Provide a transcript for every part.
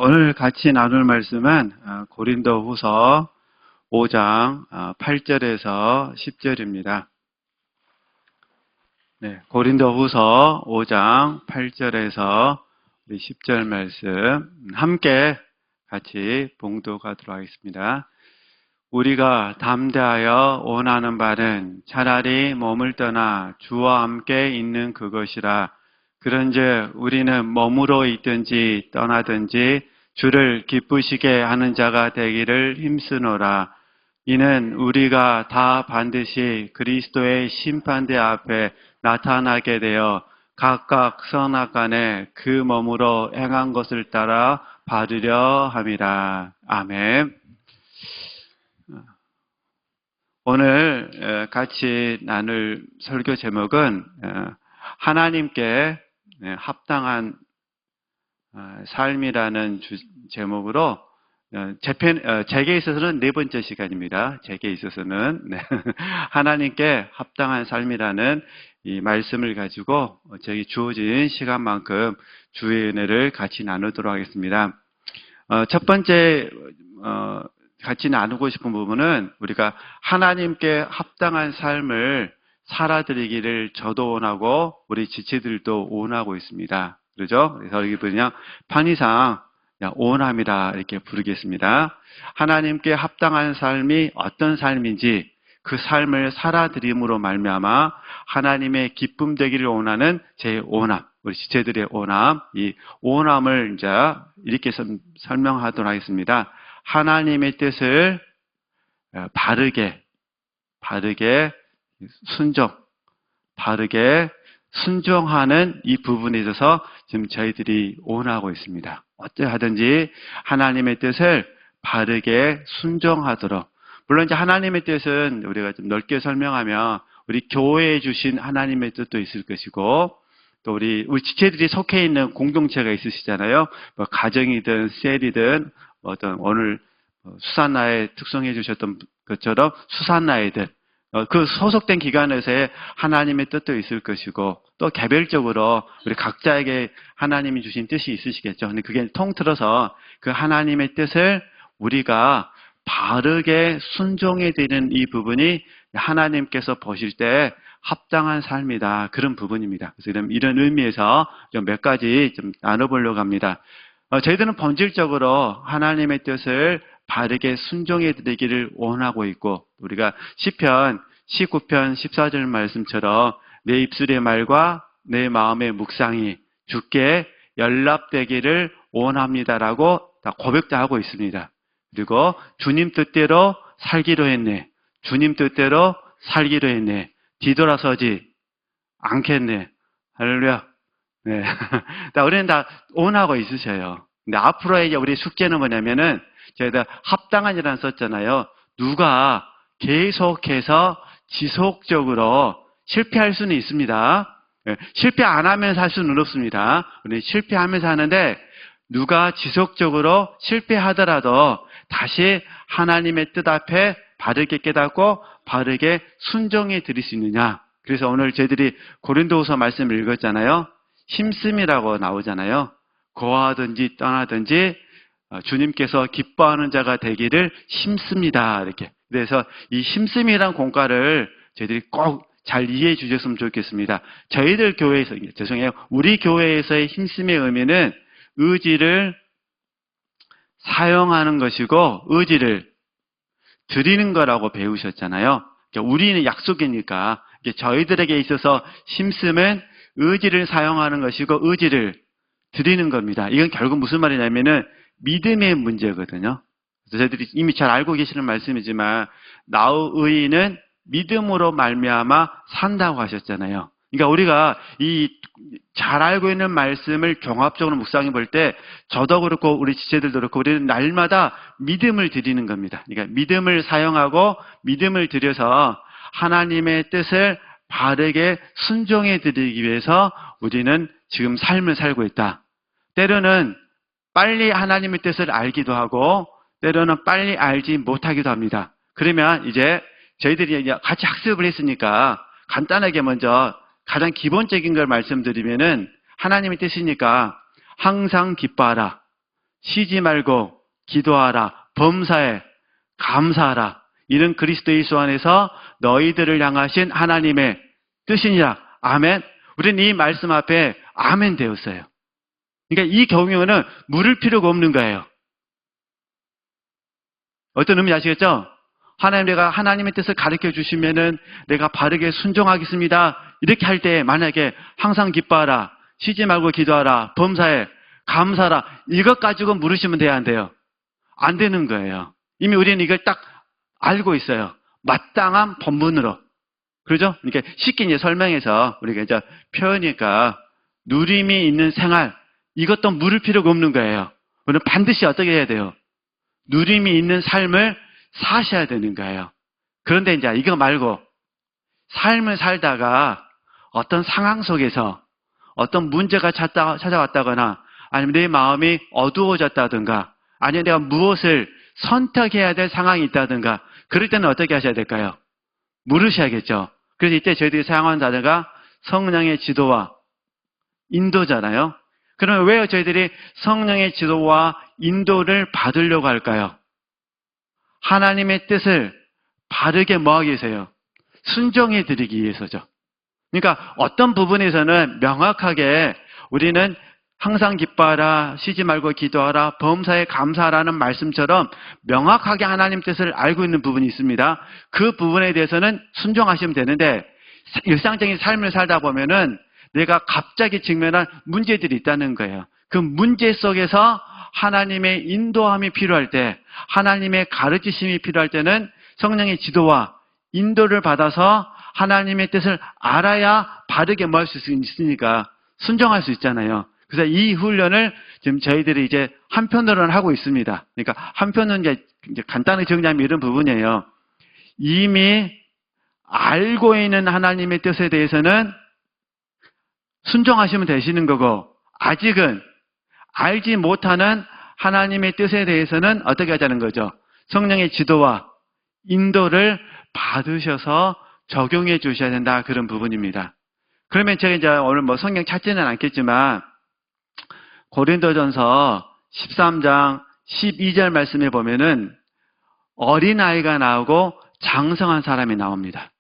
오늘 같이 나눌 말씀은 고린도후서 5장 8절에서 10절입니다. 네, 고린도후서 5장 8절에서 10절 말씀 함께 같이 봉독하도록 하겠습니다. 우리가 담대하여 원하는 바는 차라리 몸을 떠나 주와 함께 있는 그것이라. 그런즉 우리는 몸으로 있든지 떠나든지 주를 기쁘시게 하는 자가 되기를 힘쓰노라. 이는 우리가 다 반드시 그리스도의 심판대 앞에 나타나게 되어 각각 선악간에 그 몸으로 행한 것을 따라 받으려 함이라. 아멘. 오늘 같이 나눌 설교 제목은 하나님께 합당한 삶이라는 제목으로 제게 있어서는 네 번째 시간입니다. 제게 있어서는 하나님께 합당한 삶이라는 이 말씀을 가지고 저희 주어진 시간만큼 주의 은혜를 같이 나누도록 하겠습니다. 첫 번째 같이 나누고 싶은 부분은 우리가 하나님께 합당한 삶을 살아드리기를 저도 원하고 우리 지체들도 원하고 있습니다. 그렇죠? 그래서 여기 그냥 편의상 원함이라 이렇게 부르겠습니다. 하나님께 합당한 삶이 어떤 삶인지 그 삶을 살아드림으로 말미암아 하나님의 기쁨 되기를 원하는 제 원함, 우리 지체들의 원함, 이 원함을 이제 이렇게 설명하도록 하겠습니다. 하나님의 뜻을 바르게 순종하는 이 부분에 있어서 지금 저희들이 원하고 있습니다. 어떠하든지 하나님의 뜻을 바르게 순종하도록. 물론 이제 하나님의 뜻은 우리가 좀 넓게 설명하면 우리 교회에 주신 하나님의 뜻도 있을 것이고 또 우리 지체들이 속해 있는 공동체가 있으시잖아요. 뭐 가정이든 셀이든 어떤 오늘 수산나에 특성해 주셨던 것처럼 수산나이들 그 소속된 기관에서의 하나님의 뜻도 있을 것이고 또 개별적으로 우리 각자에게 하나님이 주신 뜻이 있으시겠죠. 근데 그게 통틀어서 그 하나님의 뜻을 우리가 바르게 순종해 드리는 이 부분이 하나님께서 보실 때 합당한 삶이다. 그런 부분입니다. 그래서 이런 의미에서 좀 몇 가지 좀 나눠보려고 합니다. 저희들은 본질적으로 하나님의 뜻을 바르게 순종해 드리기를 원하고 있고 우리가 시편 19편 14절 말씀처럼 내 입술의 말과 내 마음의 묵상이 주께 연락되기를 원합니다라고 다 고백도 하고 있습니다. 그리고 주님 뜻대로 살기로 했네. 주님 뜻대로 살기로 했네. 뒤돌아서지 않겠네. 할렐루야. 네. 우리는 다 원하고 있으셔요. 근데 앞으로의 우리 숙제는 뭐냐면은 저희가 합당한이라는 썼잖아요. 누가 계속해서 지속적으로 실패할 수는 있습니다. 실패 안 하면서 할 수는 없습니다. 우리 실패하면서 하는데 누가 지속적으로 실패하더라도 다시 하나님의 뜻 앞에 바르게 깨닫고 바르게 순종해 드릴 수 있느냐. 그래서 오늘 저희들이 고린도후서 말씀을 읽었잖아요. 힘씀이라고 나오잖아요. 거하든지 떠나든지 주님께서 기뻐하는 자가 되기를 힘씁니다. 이렇게. 그래서 이 힘씀이란 공과를 저희들이 꼭 잘 이해해 주셨으면 좋겠습니다. 저희들 교회에서, 죄송해요. 우리 교회에서의 힘씀의 의미는 의지를 사용하는 것이고 의지를 드리는 거라고 배우셨잖아요. 우리는 약속이니까 저희들에게 있어서 힘씀은 의지를 사용하는 것이고 의지를 드리는 겁니다. 이건 결국 무슨 말이냐면은 믿음의 문제거든요. 그래서 저희들이 이미 잘 알고 계시는 말씀이지만 나의 의인은 믿음으로 말미암아 산다고 하셨잖아요. 그러니까 우리가 이 잘 알고 있는 말씀을 종합적으로 묵상해 볼 때 저도 그렇고 우리 지체들도 그렇고 우리는 날마다 믿음을 드리는 겁니다. 그러니까 믿음을 사용하고 믿음을 드려서 하나님의 뜻을 바르게 순종해 드리기 위해서 우리는 지금 삶을 살고 있다. 때로는 빨리 하나님의 뜻을 알기도 하고 때로는 빨리 알지 못하기도 합니다. 그러면 이제 저희들이 같이 학습을 했으니까 간단하게 먼저 가장 기본적인 걸 말씀드리면은 하나님의 뜻이니까 항상 기뻐하라. 쉬지 말고 기도하라. 범사에 감사하라. 이는 그리스도 예수 안에서 너희들을 향하신 하나님의 뜻이니라. 아멘. 우리는 이 말씀 앞에 아멘 되었어요. 그러니까 이 경우는 물을 필요가 없는 거예요. 어떤 의미 아시겠죠? 내가 하나님의 뜻을 가르쳐 주시면은 내가 바르게 순종하겠습니다. 이렇게 할 때 만약에 항상 기뻐하라, 쉬지 말고 기도하라, 범사에 감사하라, 이것 가지고 물으시면 돼야 안 돼요? 안 되는 거예요. 이미 우리는 이걸 딱 알고 있어요. 마땅한 본문으로. 그러죠? 그러니까 쉽게 이제 설명해서 우리가 이제 표현이니까 누림이 있는 생활, 이것도 물을 필요가 없는 거예요. 우리는 반드시 어떻게 해야 돼요? 누림이 있는 삶을 사셔야 되는 거예요. 그런데 이제 이거 말고 삶을 살다가 어떤 상황 속에서 어떤 문제가 찾아왔다거나 아니면 내 마음이 어두워졌다든가 아니면 내가 무엇을 선택해야 될 상황이 있다든가 그럴 때는 어떻게 하셔야 될까요? 물으셔야겠죠. 그래서 이때 저희들이 사용하는 단어가 성령의 지도와 인도잖아요. 그러면 왜 저희들이 성령의 지도와 인도를 받으려고 할까요? 하나님의 뜻을 바르게 뭐하기 위해서요? 순종해 드리기 위해서죠. 그러니까 어떤 부분에서는 명확하게 우리는 항상 기뻐하라, 쉬지 말고 기도하라, 범사에 감사하라는 말씀처럼 명확하게 하나님 뜻을 알고 있는 부분이 있습니다. 그 부분에 대해서는 순종하시면 되는데 일상적인 삶을 살다 보면은 내가 갑자기 직면한 문제들이 있다는 거예요. 그 문제 속에서 하나님의 인도함이 필요할 때, 하나님의 가르치심이 필요할 때는 성령의 지도와 인도를 받아서 하나님의 뜻을 알아야 바르게 뭐 할 수 있으니까 순종할 수 있잖아요. 그래서 이 훈련을 지금 저희들이 이제 한편으로는 하고 있습니다. 그러니까 한편은 이제 간단히 정리하면 이런 부분이에요. 이미 알고 있는 하나님의 뜻에 대해서는 순종하시면 되시는 거고, 아직은 알지 못하는 하나님의 뜻에 대해서는 어떻게 하자는 거죠? 성령의 지도와 인도를 받으셔서 적용해 주셔야 된다. 그런 부분입니다. 그러면 제가 이제 오늘 뭐 성경 찾지는 않겠지만 고린도전서 13장 12절 말씀에 보면은 어린아이가 나오고 장성한 사람이 나옵니다.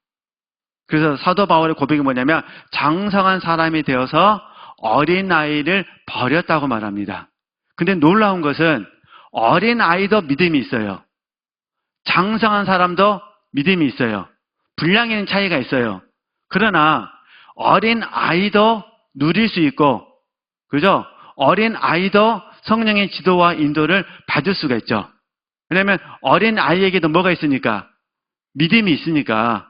그래서 사도 바울의 고백이 뭐냐면 장성한 사람이 되어서 어린아이를 버렸다고 말합니다. 근데 놀라운 것은 어린아이도 믿음이 있어요. 장성한 사람도 믿음이 있어요. 분량에는 차이가 있어요. 그러나 어린아이도 누릴 수 있고, 그죠? 어린아이도 성령의 지도와 인도를 받을 수가 있죠. 왜냐하면 어린아이에게도 뭐가 있으니까? 믿음이 있으니까.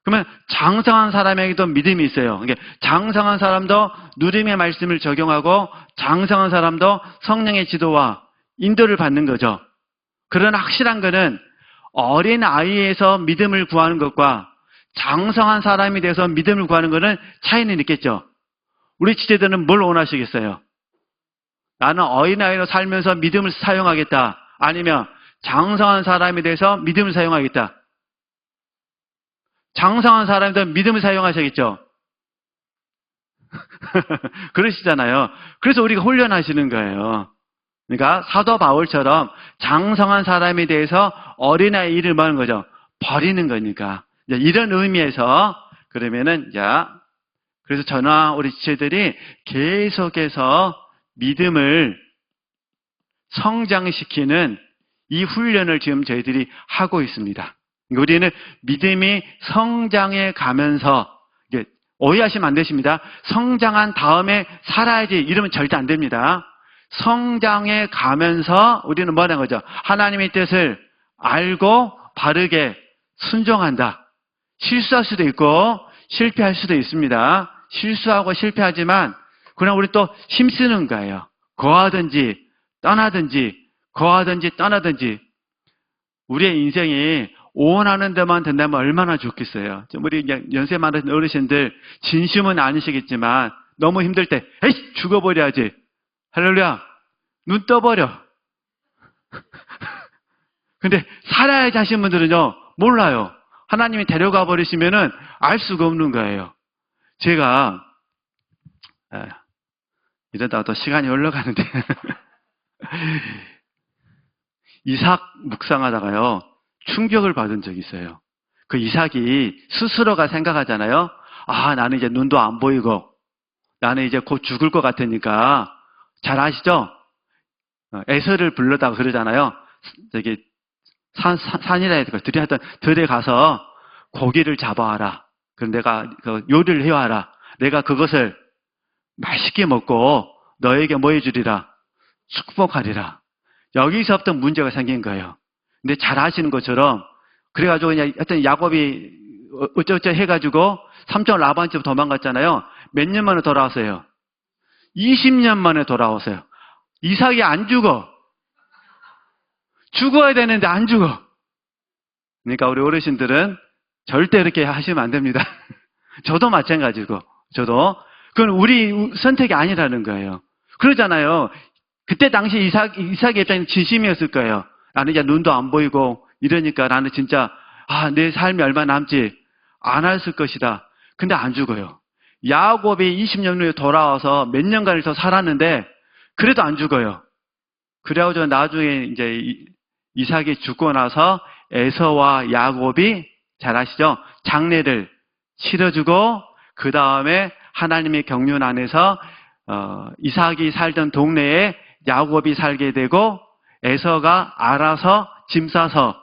그러면 장성한 사람에게도 믿음이 있어요. 그러니까 장성한 사람도 누림의 말씀을 적용하고 장성한 사람도 성령의 지도와 인도를 받는 거죠. 그러나 확실한 거는 어린아이에서 믿음을 구하는 것과 장성한 사람이 돼서 믿음을 구하는 것은 차이는 있겠죠. 우리 지체들은 뭘 원하시겠어요? 나는 어린아이로 살면서 믿음을 사용하겠다. 아니면 장성한 사람이 돼서 믿음을 사용하겠다. 장성한 사람도 믿음을 사용하셔야겠죠. 그러시잖아요. 그래서 우리가 훈련하시는 거예요. 그러니까 사도 바울처럼 장성한 사람에 대해서 어린아이 일을 뭐 하는 거죠? 버리는 거니까. 이런 의미에서 그러면은 그래서 저나 우리 지체들이 계속해서 믿음을 성장시키는 이 훈련을 지금 저희들이 하고 있습니다. 우리는 믿음이 성장해 가면서, 오해하시면 안 되십니다. 성장한 다음에 살아야지 이러면 절대 안 됩니다. 성장해 가면서 우리는 뭐 하는 거죠? 하나님의 뜻을 알고 바르게 순종한다. 실수할 수도 있고 실패할 수도 있습니다. 실수하고 실패하지만 그냥 우리 또 힘쓰는 거예요. 거하든지 떠나든지 거하든지 떠나든지 우리의 인생이 오원하는 데만 된다면 얼마나 좋겠어요. 우리 연세 많으신 어르신들 진심은 아니시겠지만 너무 힘들 때 에이 죽어버려야지. 할렐루야. 눈 떠버려. 근데 살아야지 하신 분들은요 몰라요. 하나님이 데려가 버리시면은 알 수가 없는 거예요. 제가 이러다가 또 시간이 흘러가는데 이삭 묵상하다가요, 충격을 받은 적이 있어요. 그 이삭이 스스로가 생각하잖아요. 아, 나는 이제 눈도 안 보이고, 나는 이제 곧 죽을 것 같으니까, 잘 아시죠? 에서를 불러다가 그러잖아요. 저기, 산이라 해야 될까? 들에 하여튼, 들에 가서 고기를 잡아와라. 그럼 내가 그 요리를 해와라. 내가 그것을 맛있게 먹고 너에게 뭐 해주리라? 축복하리라. 여기서부터 문제가 생긴 거예요. 근데 잘 아시는 것처럼, 그래가지고 그냥 하여튼 야곱이 어쩌고저쩌고 해가지고 삼촌 라반 집 도망갔잖아요. 몇 년 만에 돌아왔어요? 20년 만에 돌아왔어요. 이삭이 안 죽어. 죽어야 되는데 안 죽어. 그러니까 우리 어르신들은 절대 이렇게 하시면 안 됩니다. 저도 마찬가지고, 저도. 그건 우리 선택이 아니라는 거예요. 그러잖아요. 그때 당시 이삭의 입장이 진심이었을 거예요. 나는 이제 눈도 안 보이고 이러니까 나는 진짜, 내 삶이 얼마 남지 안 했을 것이다. 근데 안 죽어요. 야곱이 20년 후에 돌아와서 몇 년간을 더 살았는데, 그래도 안 죽어요. 그래가지고 나중에 이제 이삭이 죽고 나서 에서와 야곱이, 잘 아시죠? 장례를 치러주고, 그 다음에 하나님의 경륜 안에서 이삭이 살던 동네에 야곱이 살게 되고, 에서가 알아서 짐 싸서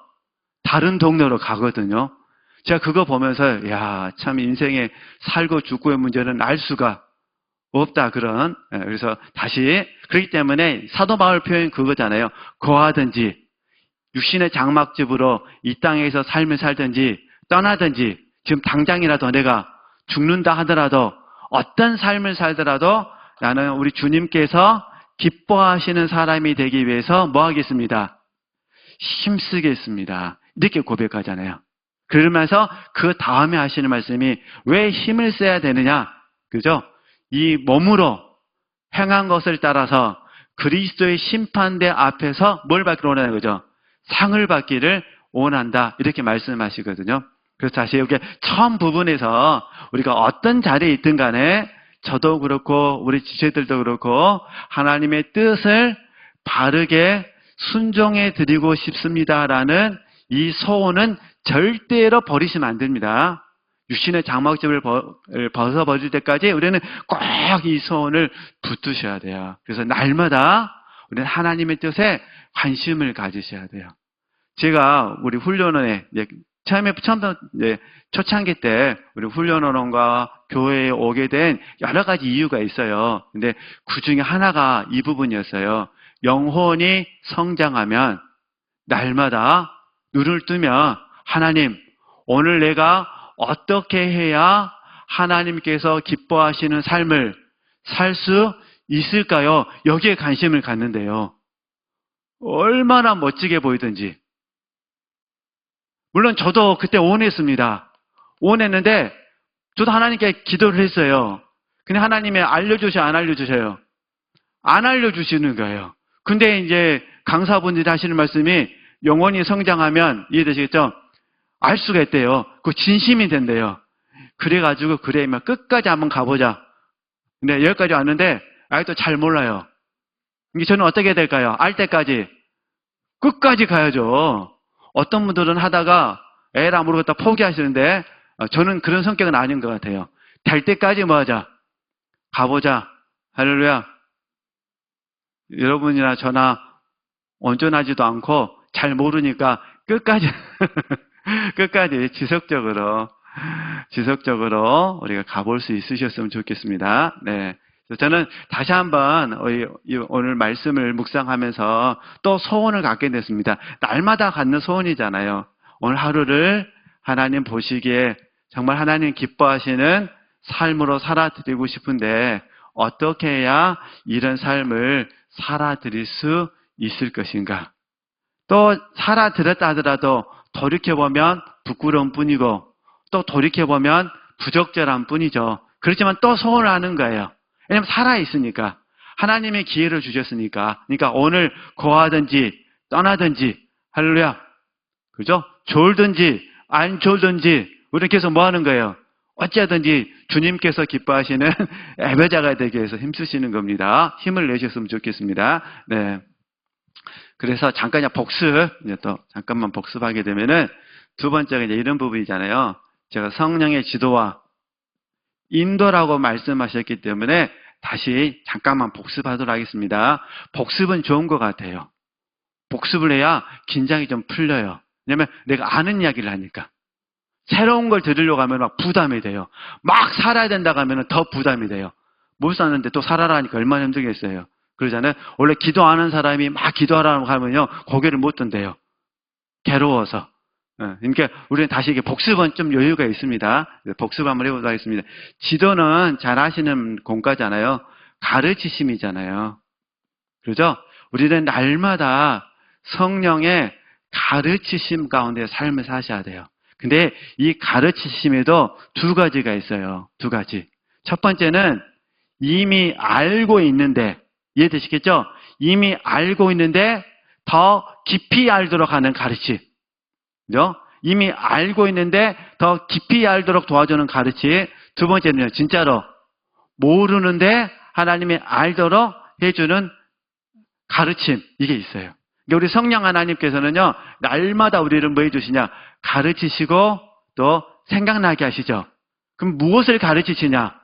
다른 동네로 가거든요. 제가 그거 보면서, 야, 참 인생에 살고 죽고의 문제는 알 수가 없다, 그런. 그래서 다시, 그렇기 때문에 사도 바울 표현 그거잖아요. 거하든지, 육신의 장막집으로 이 땅에서 삶을 살든지, 떠나든지, 지금 당장이라도 내가 죽는다 하더라도, 어떤 삶을 살더라도 나는 우리 주님께서 기뻐하시는 사람이 되기 위해서 뭐 하겠습니다? 힘쓰겠습니다. 이렇게 고백하잖아요. 그러면서 그 다음에 하시는 말씀이, 왜 힘을 써야 되느냐? 그죠? 이 몸으로 행한 것을 따라서 그리스도의 심판대 앞에서 뭘 받기를 원하는 거죠? 상을 받기를 원한다. 이렇게 말씀하시거든요. 그래서 다시 여기 처음 부분에서 우리가 어떤 자리에 있든 간에, 저도 그렇고 우리 지체들도 그렇고 하나님의 뜻을 바르게 순종해 드리고 싶습니다라는 이 소원은 절대로 버리시면 안 됩니다. 육신의 장막집을 벗어버릴 때까지 우리는 꼭 이 소원을 붙드셔야 돼요. 그래서 날마다 우리는 하나님의 뜻에 관심을 가지셔야 돼요. 제가 우리 훈련원에 처음 초창기 때 우리 훈련원과 교회에 오게 된 여러 가지 이유가 있어요. 근데 그 중에 하나가 이 부분이었어요. 영혼이 성장하면 날마다 눈을 뜨면, 하나님, 오늘 내가 어떻게 해야 하나님께서 기뻐하시는 삶을 살 수 있을까요? 여기에 관심을 갖는데요. 얼마나 멋지게 보이든지. 물론 저도 그때 원했습니다. 원했는데 저도 하나님께 기도를 했어요. 근데 하나님이 알려주셔, 안 알려주셔요? 안 알려주시는 거예요. 근데 이제 강사분들이 하시는 말씀이, 영혼이 성장하면, 이해되시겠죠? 알 수가 있대요. 그 진심이 된대요. 그래가지고, 그래, 끝까지 한번 가보자. 근데 여기까지 왔는데, 아직도 잘 몰라요. 이게 저는 어떻게 해야 될까요? 알 때까지. 끝까지 가야죠. 어떤 분들은 하다가 에라 모르겠다 포기하시는데, 저는 그런 성격은 아닌 것 같아요. 될 때까지 뭐 하자? 가보자. 할렐루야. 여러분이나 저나 온전하지도 않고 잘 모르니까 끝까지 끝까지 지속적으로 우리가 가볼 수 있으셨으면 좋겠습니다. 네. 저는 다시 한번 오늘 말씀을 묵상하면서 또 소원을 갖게 됐습니다. 날마다 갖는 소원이잖아요. 오늘 하루를 하나님 보시기에 정말 하나님 기뻐하시는 삶으로 살아드리고 싶은데, 어떻게 해야 이런 삶을 살아드릴 수 있을 것인가? 또 살아드렸다 하더라도 돌이켜보면 부끄러운 뿐이고, 또 돌이켜보면 부적절한 뿐이죠. 그렇지만 또 소원을 하는 거예요. 왜냐하면 살아있으니까. 하나님의 기회를 주셨으니까. 그러니까 오늘 거하든지 떠나든지, 할렐루야. 그죠? 졸든지 안 졸든지 우리는 계속 뭐 하는 거예요? 어찌하든지 주님께서 기뻐하시는 예배자가 되기 위해서 힘쓰시는 겁니다. 힘을 내셨으면 좋겠습니다. 네. 그래서 잠깐 이제 또 잠깐만 복습하게 되면은 두 번째가 이제 이런 부분이잖아요. 제가 성령의 지도와 인도라고 말씀하셨기 때문에 다시 잠깐만 복습하도록 하겠습니다. 복습은 좋은 것 같아요. 복습을 해야 긴장이 좀 풀려요. 왜냐면 내가 아는 이야기를 하니까. 새로운 걸 들으려고 하면 막 부담이 돼요. 막 살아야 된다고 하면 더 부담이 돼요. 못 사는데 또 살아라 하니까 얼마나 힘들겠어요. 그러잖아요. 원래 기도하는 사람이 막 기도하라고 하면요, 고개를 못 든대요. 괴로워서. 그러니까 우리는 다시 이게 복습은 좀 여유가 있습니다. 복습 한번 해보도록 하겠습니다. 지도는 잘 아시는 공과잖아요. 가르치심이잖아요. 그렇죠? 우리는 날마다 성령의 가르치심 가운데 삶을 사셔야 돼요. 근데 이 가르치심에도 두 가지가 있어요. 두 가지. 첫 번째는 이미 알고 있는데, 이해되시겠죠? 이미 알고 있는데 더 깊이 알도록 하는 가르침. 그죠? 이미 알고 있는데 더 깊이 알도록 도와주는 가르침. 두 번째는요, 진짜로 모르는데 하나님이 알도록 해주는 가르침. 이게 있어요. 그러니까 우리 성령 하나님께서는요, 날마다 우리를 뭐 해주시냐? 가르치시고 또 생각나게 하시죠. 그럼 무엇을 가르치시냐?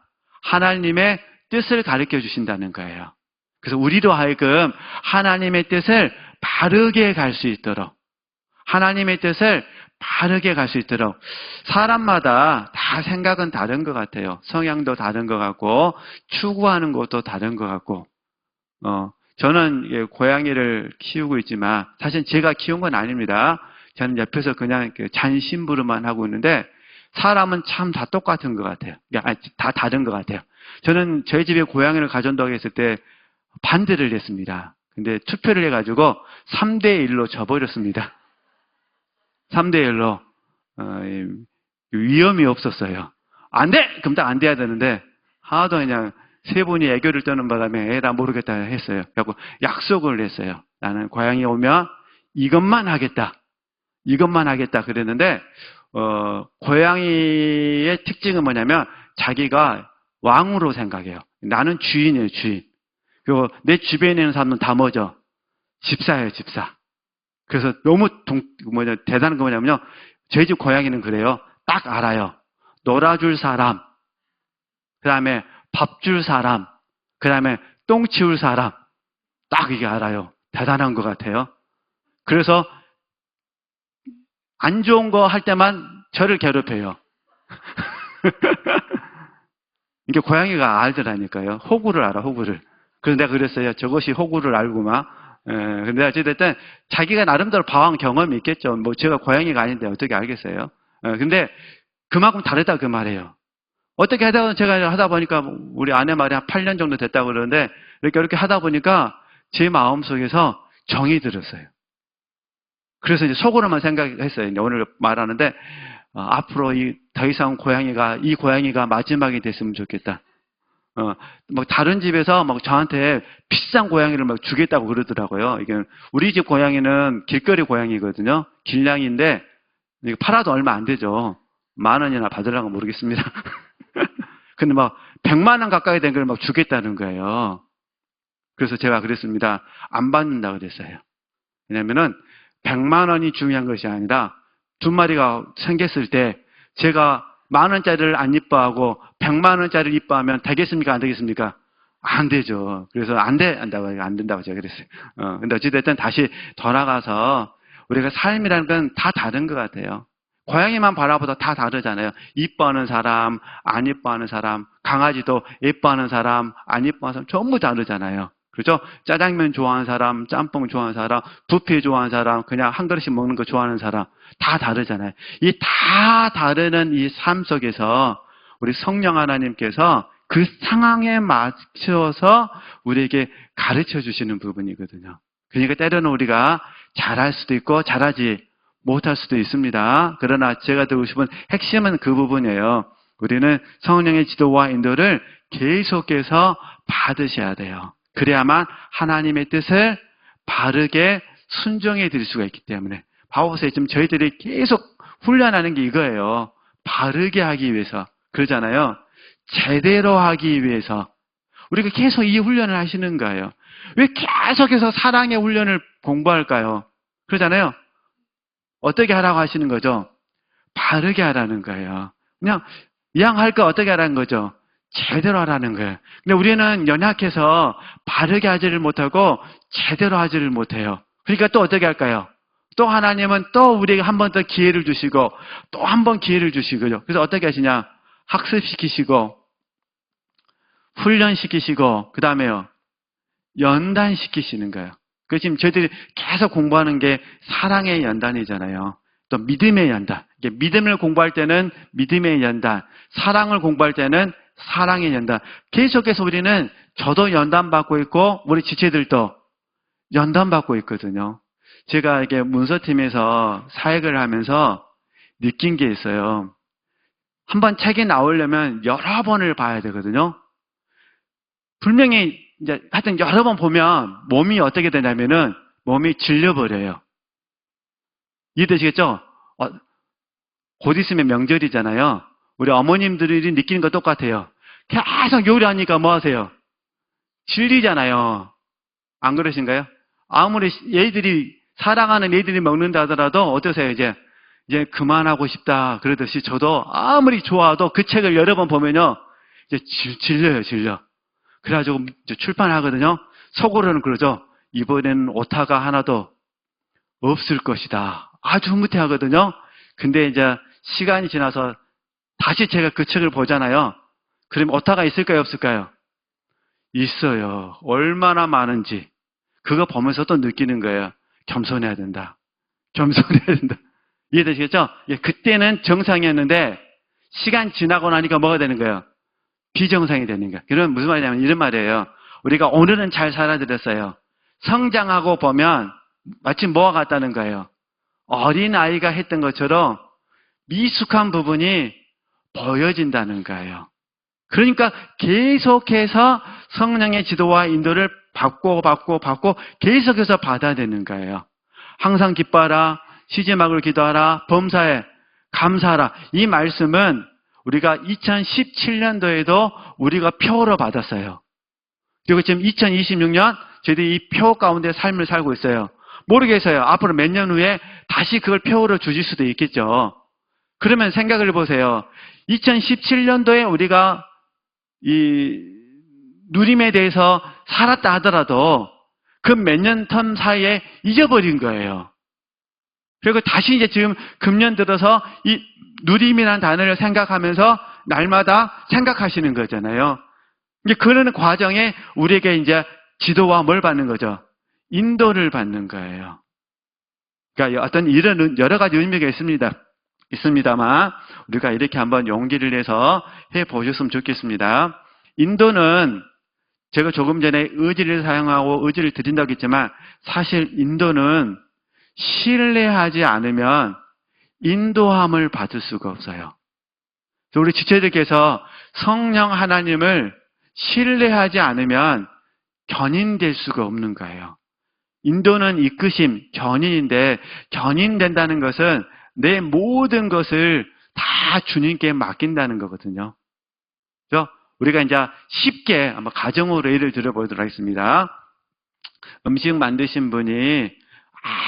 하나님의 뜻을 가르쳐 주신다는 거예요. 그래서 우리로 하여금 하나님의 뜻을 바르게 갈 수 있도록, 하나님의 뜻을 바르게 갈 수 있도록, 사람마다 다 생각은 다른 것 같아요. 성향도 다른 것 같고 추구하는 것도 다른 것 같고. 저는 고양이를 키우고 있지만 사실 제가 키운 건 아닙니다. 저는 옆에서 그냥 잔심부름만 하고 있는데 사람은 참 다 똑같은 것 같아요. 다 다른 것 같아요. 저는 저희 집에 고양이를 가져온다고 했을 때 반대를 했습니다. 근데 투표를 해가지고 3대1로 져버렸습니다. 3대1로. 위험이 없었어요. 안 돼! 그럼 딱 안 돼야 되는데 하도 그냥 세 분이 애교를 떠는 바람에 나 모르겠다 했어요. 그래서 약속을 했어요. 나는 고양이 오면 이것만 하겠다. 이것만 하겠다 그랬는데 고양이의 특징은 뭐냐면 자기가 왕으로 생각해요. 나는 주인이에요, 주인. 그리고 내 주변에 있는 사람은 다 뭐죠? 집사예요, 집사. 그래서 너무 대단한 거 뭐냐면요. 저희 집 고양이는 그래요. 딱 알아요. 놀아줄 사람, 그 다음에 밥 줄 사람, 그 다음에 똥 치울 사람. 딱 이게 알아요. 대단한 것 같아요. 그래서 안 좋은 거 할 때만 저를 괴롭혀요. 이게 고양이가 알더라니까요. 호구를 알아, 호구를. 그래서 내가 그랬어요. 저것이 호구를 알고만. 근데 어쨌든 자기가 나름대로 봐온 경험이 있겠죠. 뭐 제가 고양이가 아닌데 어떻게 알겠어요. 근데 그만큼 다르다 그 말이에요. 어떻게 제가 하다 보니까 우리 아내 말이 한 8년 정도 됐다고 그러는데 이렇게 하다 보니까 제 마음속에서 정이 들었어요. 그래서 이제 속으로만 생각했어요. 이제 오늘 말하는데 앞으로 더 이상 이 고양이가 마지막이 됐으면 좋겠다. 뭐 다른 집에서 막 저한테 비싼 고양이를 막 주겠다고 그러더라고요. 이게 우리 집 고양이는 길거리 고양이거든요. 길냥인데 이거 팔아도 얼마 안 되죠. 10,000원이나 받으려고 모르겠습니다. 근데 막 100만 원 가까이 된 걸 막 주겠다는 거예요. 그래서 제가 그랬습니다. 안 받는다 그랬어요. 왜냐면은 100만 원이 중요한 것이 아니라 두 마리가 생겼을 때 제가 10,000원짜리를 안 이뻐하고 100만 원짜리를 이뻐하면 되겠습니까? 안 되겠습니까? 안 되죠. 그래서 안 된다고 제가 그랬어요. 근데 어찌됐든 다시 돌아가서 우리가 삶이라는 건 다 다른 것 같아요. 고양이만 바라보다 다 다르잖아요. 이뻐하는 사람, 안 이뻐하는 사람, 강아지도 이뻐하는 사람, 안 이뻐하는 사람 전부 다르잖아요. 그렇죠? 짜장면 좋아하는 사람, 짬뽕 좋아하는 사람, 뷔페 좋아하는 사람, 그냥 한 그릇씩 먹는 거 좋아하는 사람 다 다르잖아요. 이 다 다르는 이 삶 속에서 우리 성령 하나님께서 그 상황에 맞춰서 우리에게 가르쳐 주시는 부분이거든요. 그러니까 때로는 우리가 잘할 수도 있고 잘하지 못할 수도 있습니다. 그러나 제가 드리고 싶은 핵심은 그 부분이에요. 우리는 성령의 지도와 인도를 계속해서 받으셔야 돼요. 그래야만 하나님의 뜻을 바르게 순종해 드릴 수가 있기 때문에. 봐보세요. 지금 저희들이 계속 훈련하는 게 이거예요. 바르게 하기 위해서. 그러잖아요. 제대로 하기 위해서. 우리가 계속 이 훈련을 하시는 거예요. 왜 계속해서 사랑의 훈련을 공부할까요? 그러잖아요. 어떻게 하라고 하시는 거죠? 바르게 하라는 거예요. 그냥 이왕 할 거 어떻게 하라는 거죠? 제대로 하라는 거예요. 근데 우리는 연약해서 바르게 하지를 못하고 제대로 하지를 못해요. 그러니까 또 어떻게 할까요? 또 하나님은 또 우리에게 한 번 더 기회를 주시고 또 한 번 기회를 주시고요. 그래서 어떻게 하시냐? 학습시키시고 훈련시키시고 그 다음에요. 연단시키시는 거예요. 그 지금 저희들이 계속 공부하는 게 사랑의 연단이잖아요. 또 믿음의 연단. 믿음을 공부할 때는 믿음의 연단, 사랑을 공부할 때는 사랑의 연단. 계속해서 우리는 저도 연단받고 있고 우리 지체들도 연단받고 있거든요. 제가 이게 문서팀에서 사역을 하면서 느낀 게 있어요. 한번 책이 나오려면 여러 번을 봐야 되거든요. 분명히 이제 하여튼 여러 번 보면 몸이 어떻게 되냐면은 몸이 질려버려요. 이해되시겠죠? 곧 있으면 명절이잖아요. 우리 어머님들이 느끼는 거 똑같아요. 계속 요리하니까 뭐 하세요? 질리잖아요. 안 그러신가요? 아무리 얘들이 사랑하는 얘들이 먹는다 하더라도 어떠세요? 이제 그만하고 싶다 그러듯이 저도 아무리 좋아도 그 책을 여러 번 보면요. 이제 질려. 그래가지고 이제 출판하거든요. 속으로는 그러죠. 이번에는 오타가 하나도 없을 것이다. 아주 흐뭇해하거든요. 근데 이제 시간이 지나서 다시 제가 그 책을 보잖아요. 그럼 오타가 있을까요? 없을까요? 있어요. 얼마나 많은지. 그거 보면서 또 느끼는 거예요. 겸손해야 된다. 겸손해야 된다. 이해되시겠죠? 예, 그때는 정상이었는데 시간 지나고 나니까 뭐가 되는 거예요? 비정상이 되는 거예요. 그러면 무슨 말이냐면 이런 말이에요. 우리가 오늘은 잘 살아들었어요. 성장하고 보면 마치 뭐와 같다는 거예요. 어린아이가 했던 것처럼 미숙한 부분이 보여진다는 거예요. 그러니까 계속해서 성령의 지도와 인도를 받고 계속해서 받아야 되는 거예요. 항상 기뻐하라, 쉬지 말고 기도하라, 범사에 감사하라. 이 말씀은 우리가 2017년도에도 우리가 표로 받았어요. 그리고 지금 2026년 저희들이 이 표 가운데 삶을 살고 있어요. 모르겠어요. 앞으로 몇 년 후에 다시 그걸 표로 주실 수도 있겠죠. 그러면 생각을 해보세요. 2017년도에 우리가 이 누림에 대해서 살았다 하더라도 그 몇 년 텀 사이에 잊어버린 거예요. 그리고 다시 이제 지금 금년 들어서 이 누림이라는 단어를 생각하면서 날마다 생각하시는 거잖아요. 이제 그러는 과정에 우리에게 이제 지도와 뭘 받는 거죠? 인도를 받는 거예요. 그러니까 어떤 이런 여러 가지 의미가 있습니다만 우리가 이렇게 한번 용기를 내서 해보셨으면 좋겠습니다. 인도는 제가 조금 전에 의지를 사용하고 의지를 드린다고 했지만 사실 인도는 신뢰하지 않으면 인도함을 받을 수가 없어요. 우리 지체들께서 성령 하나님을 신뢰하지 않으면 견인될 수가 없는 거예요. 인도는 이끄심, 견인인데 견인된다는 것은 내 모든 것을 다 주님께 맡긴다는 거거든요. 그래서 우리가 이제 쉽게 한번 가정으로 예를 들어보도록 하겠습니다. 음식 만드신 분이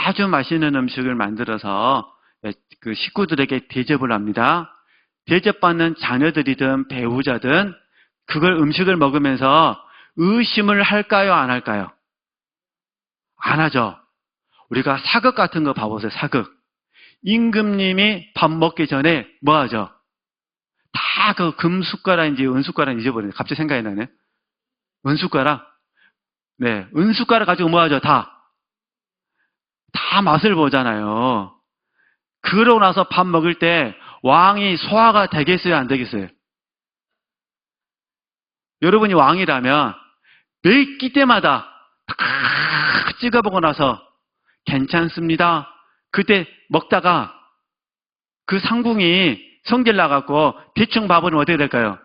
아주 맛있는 음식을 만들어서 그 식구들에게 대접을 합니다. 대접받는 자녀들이든 배우자든 그걸 음식을 먹으면서 의심을 할까요? 안 할까요? 안 하죠. 우리가 사극 같은 거 봐보세요. 사극. 임금님이 밥 먹기 전에 뭐 하죠? 다 그 금숟가락인지 은숟가락 잊어버리네. 갑자기 생각이 나네. 은숟가락? 네. 은숟가락 가지고 뭐 하죠? 다 맛을 보잖아요. 그러고 나서 밥 먹을 때 왕이 소화가 되겠어요? 안 되겠어요? 여러분이 왕이라면 매 끼 때마다 탁 찍어보고 나서 괜찮습니다. 그때 먹다가 그 상궁이 성질 나갖고 대충 밥은 어떻게 될까요?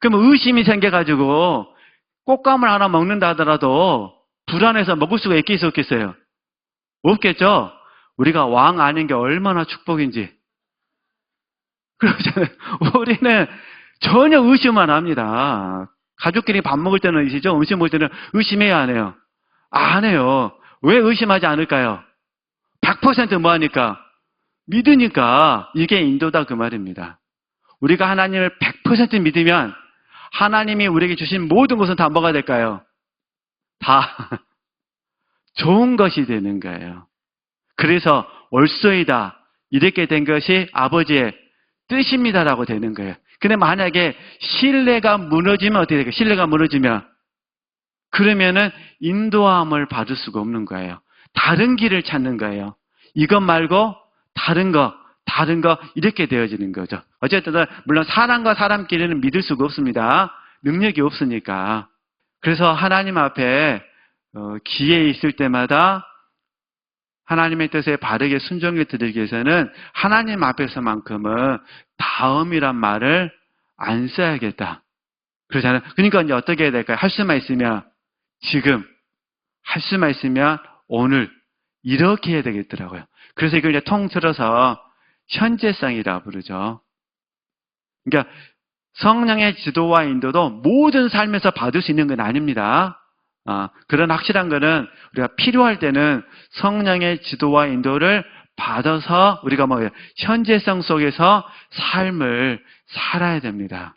그럼 의심이 생겨가지고 꽃감을 하나 먹는다 하더라도 불안해서 먹을 수가 있겠어요? 없겠어요? 없겠죠? 우리가 왕 아닌 게 얼마나 축복인지. 그러잖아요. 우리는 전혀 의심 안 합니다. 가족끼리 밥 먹을 때는 의시죠? 음식 먹을 때는 의심해야 안 해요? 안 해요. 왜 의심하지 않을까요? 100% 뭐하니까? 믿으니까. 이게 인도다 그 말입니다. 우리가 하나님을 100% 믿으면 하나님이 우리에게 주신 모든 것은 다 뭐가 될까요? 다 좋은 것이 되는 거예요. 그래서 옳소이다 이렇게 된 것이 아버지의 뜻입니다라고 되는 거예요. 근데 만약에 신뢰가 무너지면 어떻게 될까요? 신뢰가 무너지면 그러면은 인도함을 받을 수가 없는 거예요. 다른 길을 찾는 거예요. 이것 말고 다른 거 이렇게 되어지는 거죠. 어쨌든 물론 사람과 사람끼리는 믿을 수가 없습니다. 능력이 없으니까. 그래서 하나님 앞에 기회 있을 때마다 하나님의 뜻에 바르게 순종해 드리기 위해서는 하나님 앞에서만큼은 다음이란 말을 안 써야겠다. 그러잖아요. 그러니까 이제 어떻게 해야 될까요? 할 수만 있으면 지금, 할 수만 있으면 오늘 이렇게 해야 되겠더라고요. 그래서 이걸 이제 통틀어서 현재성이라 부르죠. 그러니까 성령의 지도와 인도도 모든 삶에서 받을 수 있는 건 아닙니다. 그런 확실한 거는 우리가 필요할 때는 성령의 지도와 인도를 받아서 우리가 현재성 속에서 삶을 살아야 됩니다.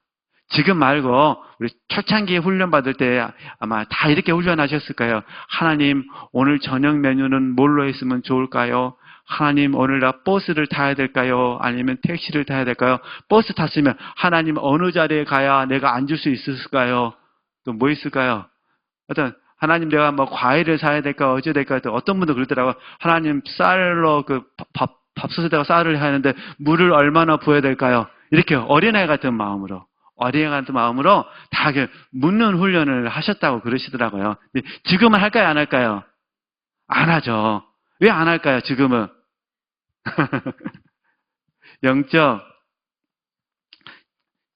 지금 말고 우리 초창기 훈련 받을 때 아마 다 이렇게 훈련하셨을까요? 하나님 오늘 저녁 메뉴는 뭘로 했으면 좋을까요? 하나님 오늘 나 버스를 타야 될까요? 아니면 택시를 타야 될까요? 버스 탔으면 하나님 어느 자리에 가야 내가 앉을 수 있을까요? 또 뭐 있을까요? 어떤 하나님 내가 과일을 사야 될까 어찌 될까 또 어떤 분도 그러더라고요. 하나님 쌀로 밥솥에다가 쌀을 하는데 물을 얼마나 부어야 될까요? 이렇게 어린아이 같은 마음으로 다 묻는 훈련을 하셨다고 그러시더라고요. 지금은 할까요 안 할까요? 안 하죠. 왜 안 할까요 지금은? 영적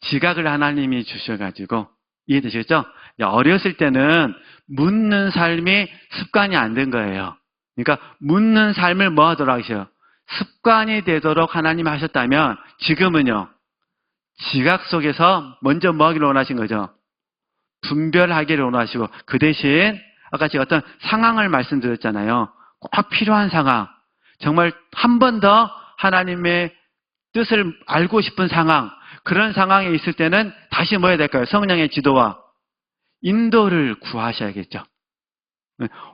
지각을 하나님이 주셔가지고 이해되시겠죠? 어렸을 때는 묻는 삶이 습관이 안 된 거예요. 그러니까 묻는 삶을 뭐 하도록 하셔요? 습관이 되도록 하나님이 하셨다면 지금은요. 지각 속에서 먼저 뭐 하기를 원하신 거죠? 분별하기를 원하시고 그 대신 아까 제가 어떤 상황을 말씀드렸잖아요. 꼭 필요한 상황. 정말 한 번 더 하나님의 뜻을 알고 싶은 상황. 그런 상황에 있을 때는 다시 뭐 해야 될까요? 성령의 지도와 인도를 구하셔야겠죠.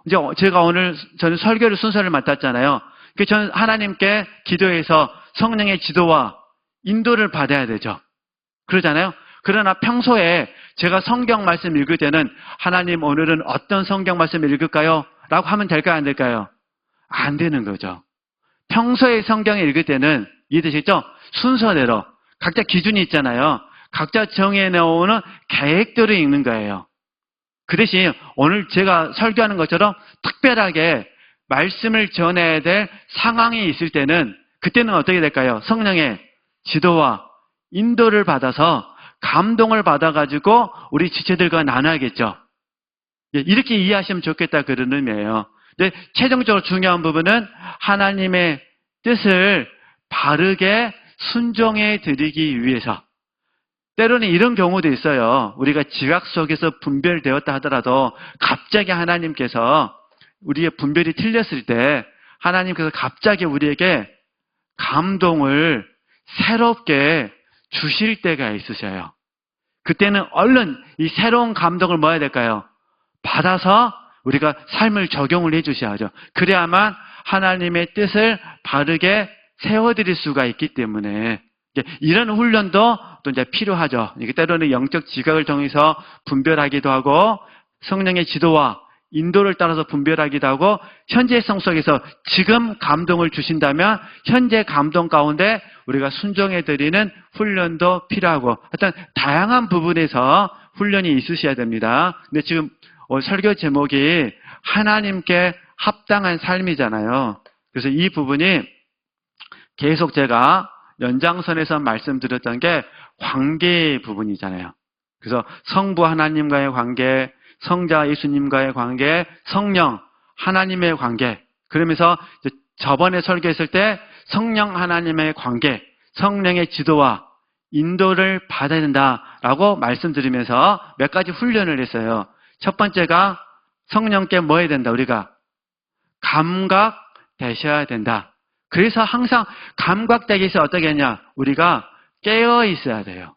이제 제가 오늘 저는 설교를 순서를 맡았잖아요. 저는 하나님께 기도해서 성령의 지도와 인도를 받아야 되죠. 그러잖아요. 그러나 평소에 제가 성경 말씀 읽을 때는 하나님 오늘은 어떤 성경 말씀 읽을까요? 라고 하면 될까요? 안 될까요? 안 되는 거죠. 평소에 성경을 읽을 때는 이해되시죠? 순서대로 각자 기준이 있잖아요. 각자 정해놓은 계획대로 읽는 거예요. 그 대신 오늘 제가 설교하는 것처럼 특별하게 말씀을 전해야 될 상황이 있을 때는 그때는 어떻게 될까요? 성령의 지도와 인도를 받아서 감동을 받아가지고 우리 지체들과 나눠야겠죠. 이렇게 이해하시면 좋겠다 그런 의미예요. 근데 최종적으로 중요한 부분은 하나님의 뜻을 바르게 순종해 드리기 위해서 때로는 이런 경우도 있어요. 우리가 지각 속에서 분별되었다 하더라도 갑자기 하나님께서 우리의 분별이 틀렸을 때 하나님께서 갑자기 우리에게 감동을 새롭게 주실 때가 있으셔요. 그때는 얼른 이 새로운 감동을 뭐 해야 될까요? 받아서 우리가 삶을 적용을 해 주셔야죠. 그래야만 하나님의 뜻을 바르게 세워드릴 수가 있기 때문에 이런 훈련도 또 이제 필요하죠. 때로는 영적 지각을 통해서 분별하기도 하고 성령의 지도와 인도를 따라서 분별하기도 하고 현재성 속에서 지금 감동을 주신다면 현재 감동 가운데 우리가 순종해드리는 훈련도 필요하고 하여튼 다양한 부분에서 훈련이 있으셔야 됩니다. 근데 지금 설교 제목이 하나님께 합당한 삶이잖아요. 그래서 이 부분이 계속 제가 연장선에서 말씀드렸던 게 관계 부분이잖아요. 그래서 성부 하나님과의 관계, 성자 예수님과의 관계, 성령 하나님의 관계. 그러면서 저번에 설교했을 때 성령 하나님의 관계, 성령의 지도와 인도를 받아야 된다라고 말씀드리면서 몇 가지 훈련을 했어요. 첫 번째가 성령께 뭐 해야 된다? 우리가 감각되셔야 된다. 그래서 항상 감각되기 위해서 어떻게 하냐? 우리가 깨어 있어야 돼요.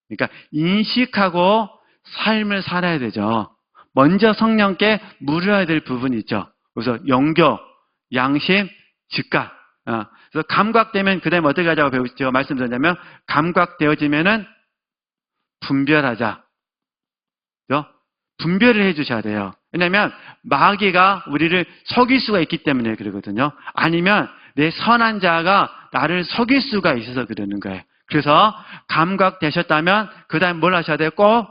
그러니까 인식하고 삶을 살아야 되죠. 먼저 성령께 물어야 될 부분이 있죠. 그래서 영교, 양심, 즉각. 그래서 감각되면 그 다음에 어떻게 하자고 배우죠? 말씀드렸냐면 감각되어지면은 분별하자. 그죠? 분별을 해주셔야 돼요. 왜냐하면 마귀가 우리를 속일 수가 있기 때문에 그러거든요. 아니면 내 선한 자가 나를 속일 수가 있어서 그러는 거예요. 그래서 감각되셨다면 그 다음 뭘 하셔야 돼요? 꼭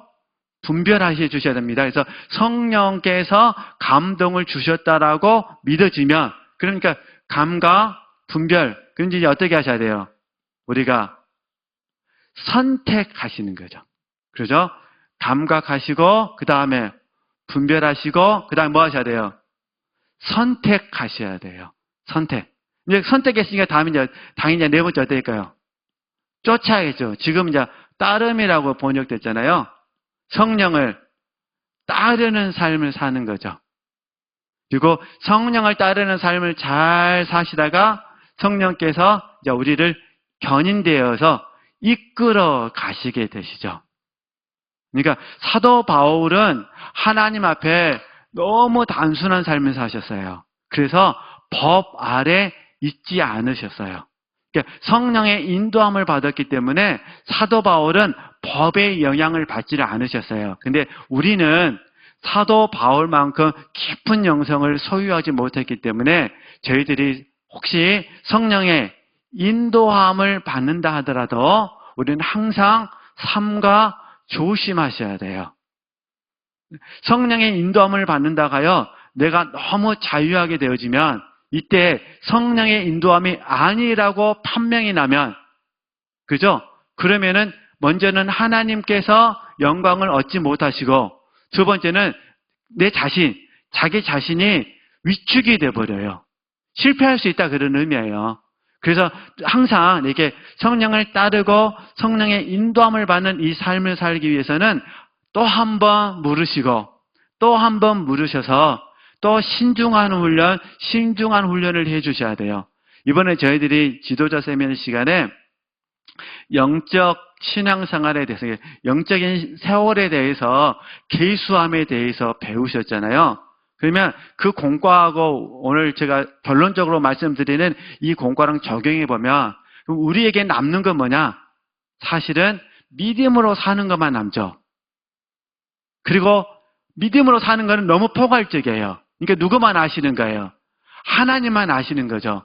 분별하셔 주셔야 됩니다. 그래서 성령께서 감동을 주셨다라고 믿어지면, 그러니까 감각, 분별, 그럼 이제 어떻게 하셔야 돼요? 우리가 선택하시는 거죠. 그러죠? 감각하시고 그 다음에 분별하시고 그 다음에 뭐 하셔야 돼요? 선택하셔야 돼요. 선택. 이제 선택했으니까 다음에 이제 당연히 네 번째 어떨까요? 쫓아야겠죠. 지금 이제 따름이라고 번역됐잖아요. 성령을 따르는 삶을 사는 거죠. 그리고 성령을 따르는 삶을 잘 사시다가 성령께서 이제 우리를 견인되어서 이끌어 가시게 되시죠. 그러니까 사도 바울은 하나님 앞에 너무 단순한 삶을 사셨어요. 그래서 법 아래 있지 않으셨어요. 그러니까 성령의 인도함을 받았기 때문에 사도 바울은 법의 영향을 받지를 않으셨어요. 근데 우리는 사도 바울만큼 깊은 영성을 소유하지 못했기 때문에 저희들이 혹시 성령의 인도함을 받는다 하더라도 우리는 항상 삼가 조심하셔야 돼요. 성령의 인도함을 받는다고 하여 내가 너무 자유하게 되어지면 이때 성령의 인도함이 아니라고 판명이 나면, 그죠? 그러면은 먼저는 하나님께서 영광을 얻지 못하시고 두 번째는 내 자신, 자기 자신이 위축이 돼버려요. 실패할 수 있다 그런 의미예요. 그래서 항상 이렇게 성령을 따르고 성령의 인도함을 받는 이 삶을 살기 위해서는 또 한 번 물으시고 또 한 번 물으셔서 또 신중한 훈련을 해주셔야 돼요. 이번에 저희들이 지도자 세미나 시간에 영적 신앙생활에 대해서, 영적인 세월에 대해서, 계수함에 대해서 배우셨잖아요. 그러면 그 공과하고 오늘 제가 결론적으로 말씀드리는 이 공과랑 적용해 보면 우리에게 남는 건 뭐냐? 사실은 믿음으로 사는 것만 남죠. 그리고 믿음으로 사는 것은 너무 포괄적이에요. 그러니까 누구만 아시는 거예요? 하나님만 아시는 거죠.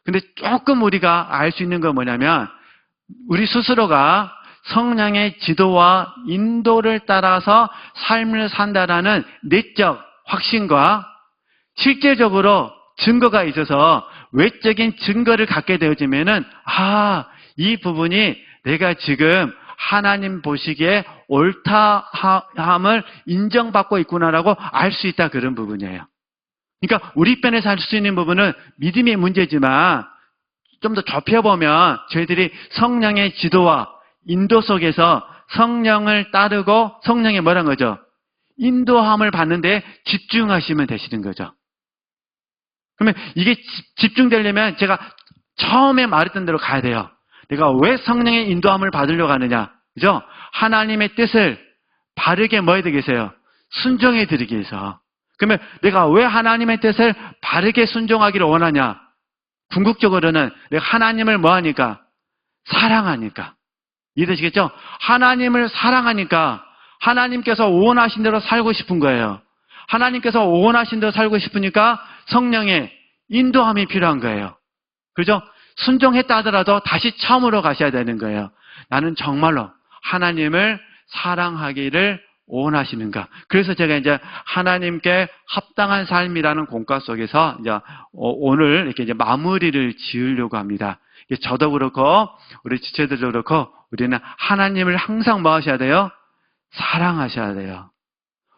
근데 조금 우리가 알 수 있는 건 뭐냐면 우리 스스로가 성령의 지도와 인도를 따라서 삶을 산다라는 내적 확신과 실제적으로 증거가 있어서 외적인 증거를 갖게 되어지면은 이 부분이 내가 지금 하나님 보시기에 옳다함을 인정받고 있구나라고 알 수 있다 그런 부분이에요. 그러니까 우리 편에서 할 수 있는 부분은 믿음의 문제지만 좀 더 좁혀보면 저희들이 성령의 지도와 인도 속에서 성령을 따르고 성령의 뭐란 거죠? 인도함을 받는데 집중하시면 되시는 거죠. 그러면 이게 집중되려면 제가 처음에 말했던 대로 가야 돼요. 내가 왜 성령의 인도함을 받으려고 하느냐? 그죠? 하나님의 뜻을 바르게 뭐 해야 되겠어요? 순종해 드리기 위해서. 그러면 내가 왜 하나님의 뜻을 바르게 순종하기를 원하냐? 궁극적으로는 내가 하나님을 뭐 하니까? 사랑하니까. 이해되시겠죠? 하나님을 사랑하니까 하나님께서 원하신 대로 살고 싶은 거예요. 하나님께서 원하신 대로 살고 싶으니까 성령의 인도함이 필요한 거예요. 그죠? 순종했다 하더라도 다시 처음으로 가셔야 되는 거예요. 나는 정말로 하나님을 사랑하기를 원하시는가? 그래서 제가 이제 하나님께 합당한 삶이라는 공과 속에서 이제 오늘 이렇게 이제 마무리를 지으려고 합니다. 저도 그렇고 우리 지체들도 그렇고 우리는 하나님을 항상 뭐 하셔야 돼요? 사랑하셔야 돼요.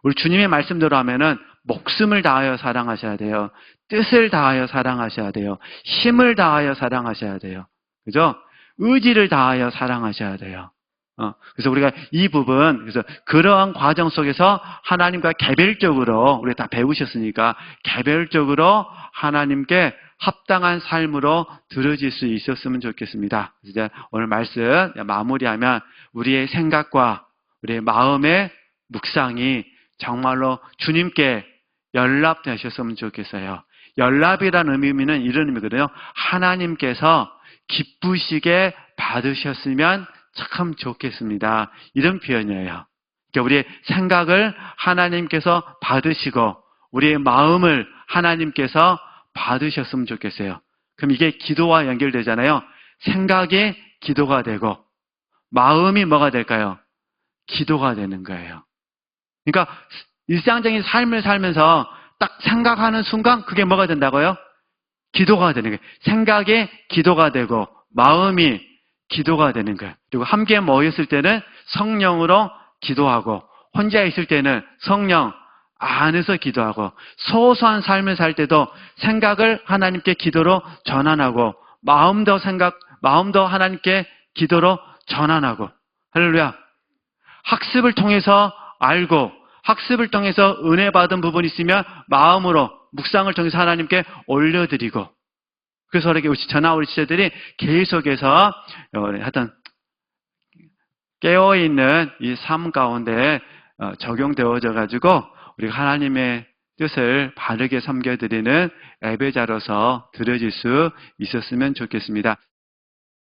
우리 주님의 말씀대로 하면은 목숨을 다하여 사랑하셔야 돼요. 뜻을 다하여 사랑하셔야 돼요. 힘을 다하여 사랑하셔야 돼요. 그죠? 의지를 다하여 사랑하셔야 돼요. 그래서 우리가 이 부분, 그래서 그러한 과정 속에서 하나님과 개별적으로, 우리가 다 배우셨으니까, 개별적으로 하나님께 합당한 삶으로 들어질 수 있었으면 좋겠습니다. 이제 오늘 말씀 마무리하면 우리의 생각과 우리의 마음의 묵상이 정말로 주님께 연락되셨으면 좋겠어요. 연락이라는 의미는 이런 의미거든요. 하나님께서 기쁘시게 받으셨으면 참 좋겠습니다. 이런 표현이에요. 그러니까 우리의 생각을 하나님께서 받으시고 우리의 마음을 하나님께서 받으셨으면 좋겠어요. 그럼 이게 기도와 연결되잖아요. 생각이 기도가 되고 마음이 뭐가 될까요? 기도가 되는 거예요. 그러니까 일상적인 삶을 살면서 딱 생각하는 순간 그게 뭐가 된다고요? 기도가 되는 거예요. 생각이 기도가 되고 마음이 기도가 되는 거예요. 그리고 함께 모였을 때는 성령으로 기도하고 혼자 있을 때는 성령 안에서 기도하고 소소한 삶을 살 때도 생각을 하나님께 기도로 전환하고 마음도 하나님께 기도로 전환하고 할렐루야. 학습을 통해서 알고 학습을 통해서 은혜 받은 부분이 있으면 마음으로 묵상을 통해서 하나님께 올려드리고 그래서 이렇게 우리 지체들이 계속해서 하여튼 깨어있는 이 삶 가운데 적용되어져 가지고 우리가 하나님의 뜻을 바르게 섬겨드리는 예배자로서 드려질 수 있었으면 좋겠습니다.